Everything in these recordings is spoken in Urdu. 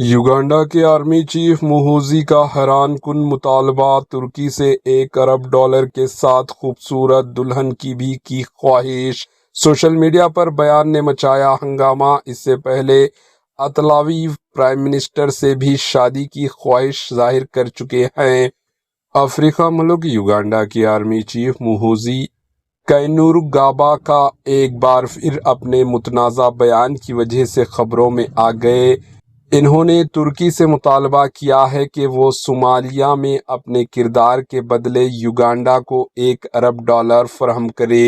یوگانڈا کے آرمی چیف موہوزی کا حیران کن مطالبہ، ترکی سے $1 ارب کے ساتھ خوبصورت دلہن کی بھی کی خواہش۔ سوشل میڈیا پر بیان نے مچایا ہنگامہ۔ اس سے پہلے اطلاویو پرائم منسٹر سے بھی شادی کی خواہش ظاہر کر چکے ہیں۔ افریقہ ملک یوگانڈا کے آرمی چیف موہوزی کائنرگابا کا ایک بار پھر اپنے متنازع بیان کی وجہ سے خبروں میں آ گئے۔ انہوں نے ترکی سے مطالبہ کیا ہے کہ وہ صومالیہ میں اپنے کردار کے بدلے یوگانڈا کو $1 ارب فراہم کرے،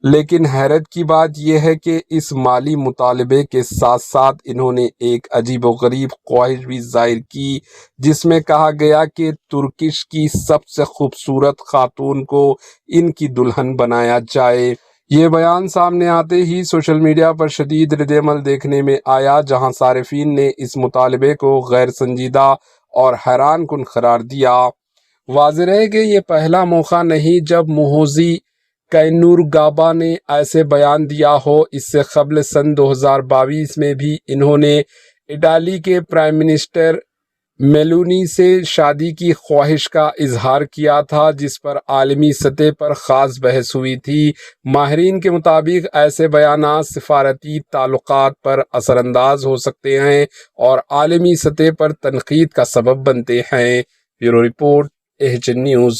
لیکن حیرت کی بات یہ ہے کہ اس مالی مطالبے کے ساتھ ساتھ انہوں نے ایک عجیب و غریب خواہش بھی ظاہر کی، جس میں کہا گیا کہ ترکش کی سب سے خوبصورت خاتون کو ان کی دلہن بنایا جائے۔ یہ بیان سامنے آتے ہی سوشل میڈیا پر شدید رد عمل دیکھنے میں آیا، جہاں صارفین نے اس مطالبے کو غیر سنجیدہ اور حیران کن قرار دیا۔ واضح ہے کہ یہ پہلا موقع نہیں جب موہوزی کائنرگابا نے ایسے بیان دیا ہو۔ اس سے قبل سن 2022 میں بھی انہوں نے اٹالی کے پرائم منسٹر میلونی سے شادی کی خواہش کا اظہار کیا تھا، جس پر عالمی سطح پر خاص بحث ہوئی تھی۔ ماہرین کے مطابق ایسے بیانات سفارتی تعلقات پر اثر انداز ہو سکتے ہیں اور عالمی سطح پر تنقید کا سبب بنتے ہیں۔ Bureau report, H N news.